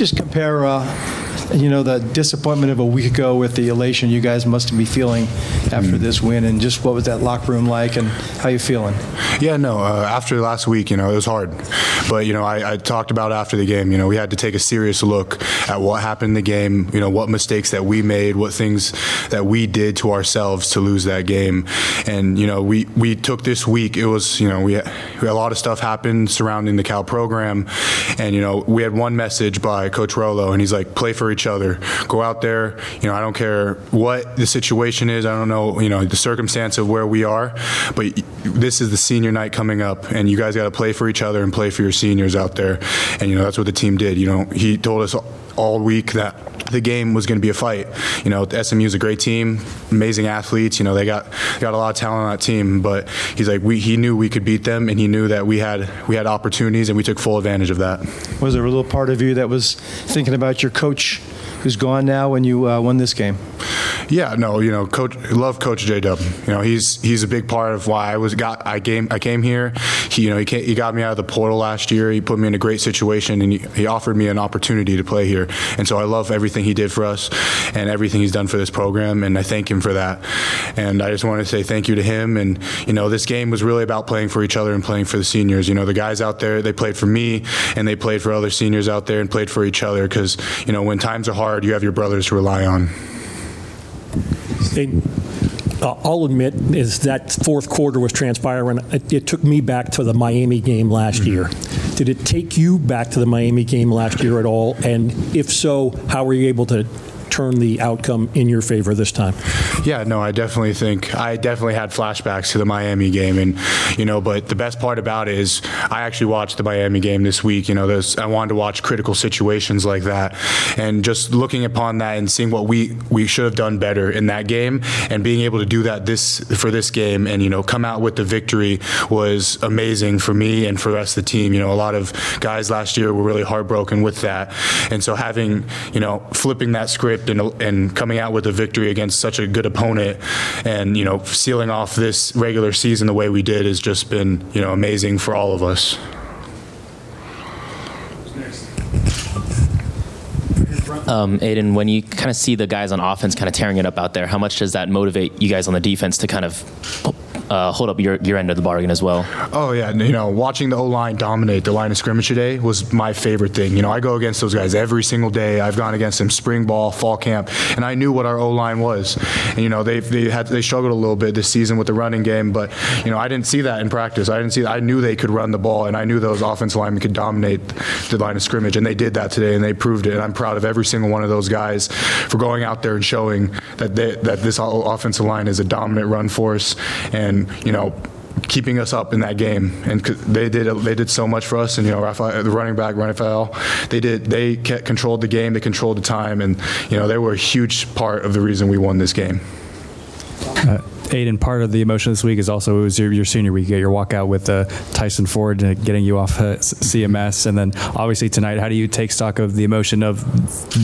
just compare, the disappointment of a week ago with the elation you guys must be feeling after this win, and just what was that locker room like, and how you feeling? Yeah, no, after last week, it was hard. But, I talked about after the game, we had to take a serious look at what happened in the game, what mistakes that we made, what things that we did to ourselves to lose that game. And, we took this week, it was, we had a lot of stuff happened surrounding the Cal program. And, we had one message by Coach Rollo, and he's like, play for each other. Go out there. I don't care what the situation is. I don't know, the circumstance of where we are, but this is the senior night coming up, and you guys got to play for each other and play for your seniors out there. And, that's what the team did. He told us all week that the game was going to be a fight. SMU is a great team, amazing athletes. They got a lot of talent on that team, but he's like, he knew we could beat them, and he knew that we had opportunities, and we took full advantage of that. Was there a little part of you that was thinking about your coach who's gone now when you won this game? Yeah, no, Coach, love Coach J-Dub. He's a big part of why I came here. He got me out of the portal last year. He put me in a great situation, and he offered me an opportunity to play here. And so I love everything he did for us and everything he's done for this program, and I thank him for that. And I just want to say thank you to him. And this game was really about playing for each other and playing for the seniors. The guys out there, they played for me, and they played for other seniors out there and played for each other, because when times are hard, you have your brothers to rely on. I'll admit is that fourth quarter was transpiring. It took me back to the Miami game last year. Did it take you back to the Miami game last year at all? And if so, how were you able to turn the outcome in your favor this time? Yeah, no, I definitely had flashbacks to the Miami game, and but the best part about it is I actually watched the Miami game this week. I wanted to watch critical situations like that, and just looking upon that and seeing what we should have done better in that game, and being able to do that for this game, and come out with the victory was amazing for me and for the rest of the team. A lot of guys last year were really heartbroken with that, and so having flipping that script and coming out with a victory against such a good opponent, and sealing off this regular season the way we did has just been amazing for all of us. Aidan, when you kind of see the guys on offense kind of tearing it up out there, how much does that motivate you guys on the defense to kind of hold up your end of the bargain as well? Oh yeah, watching the O-line dominate the line of scrimmage today was my favorite thing. I go against those guys every single day. I've gone against them spring ball, fall camp, and I knew what our O-line was. And they struggled a little bit this season with the running game, but I didn't see that in practice. I knew they could run the ball, and I knew those offensive linemen could dominate the line of scrimmage, and they did that today, and they proved it. And I'm proud of every single one of those guys for going out there and showing that this offensive line is a dominant run force, and keeping us up in that game. And they did so much for us. And Raphael, the running back, Raphael, they controlled the game, they controlled the time, and they were a huge part of the reason we won this game. Aidan, part of the emotion this week is also it was your senior week. You got your walkout with Tyson Ford getting you off CMS, and then obviously tonight. How do you take stock of the emotion of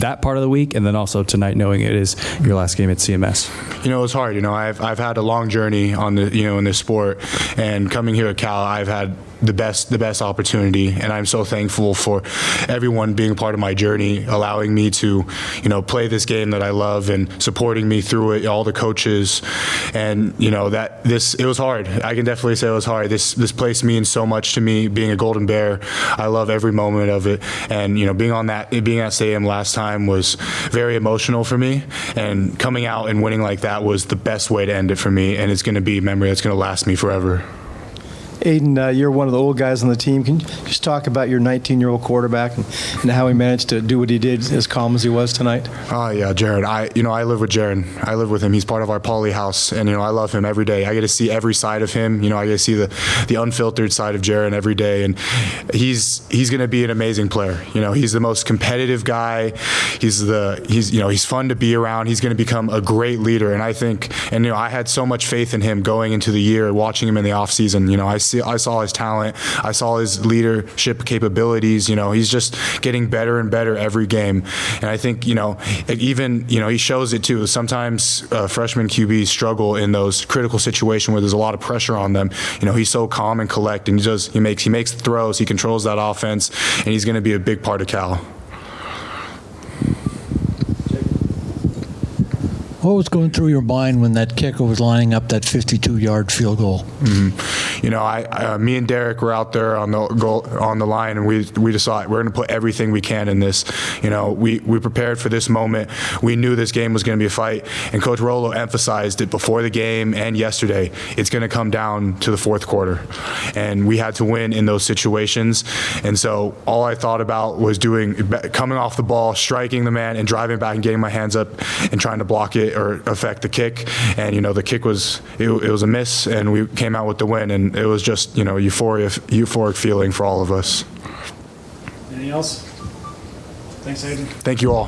that part of the week, and then also tonight, knowing it is your last game at CMS? It's hard. I've had a long journey on the in this sport, and coming here at Cal, I've had the best opportunity, and I'm so thankful for everyone being part of my journey, allowing me to play this game that I love and supporting me through it, all the coaches. And it was hard. I can definitely say it was hard. This place means so much to me, being a Golden Bear. I love every moment of it, and being at stadium last time was very emotional for me, and coming out and winning like that was the best way to end it for me, and it's going to be a memory that's going to last me forever. Aidan, you're one of the old guys on the team. Can you just talk about your 19-year-old quarterback and how he managed to do what he did as calm as he was tonight? Oh, yeah, Jared. I live with Jared. I live with him. He's part of our poly house, and, I love him every day. I get to see every side of him. I get to see the unfiltered side of Jared every day, and he's going to be an amazing player. He's the most competitive guy. He's fun to be around. He's going to become a great leader, and I think, I had so much faith in him going into the year, watching him in the offseason. I saw his talent. I saw his leadership capabilities. He's just getting better and better every game. And I think, he shows it too. Sometimes freshman QBs struggle in those critical situations where there's a lot of pressure on them. He's so calm and collect, and he makes the throws. He controls that offense, and he's going to be a big part of Cal. What was going through your mind when that kicker was lining up that 52-yard field goal? You know, me and Derek were out there on the line, and we just thought we're going to put everything we can in this. You know, we prepared for this moment. We knew this game was going to be a fight, and Coach Rolo emphasized it before the game and yesterday. It's going to come down to the fourth quarter, and we had to win in those situations. And so all I thought about was coming off the ball, striking the man, and driving back and getting my hands up and trying to block it or affect the kick. And you know, the kick was it was a miss, and we came out with the win. And it was just, you know, euphoric feeling for all of us. Anything else? Thanks, Aidan. Thank you all.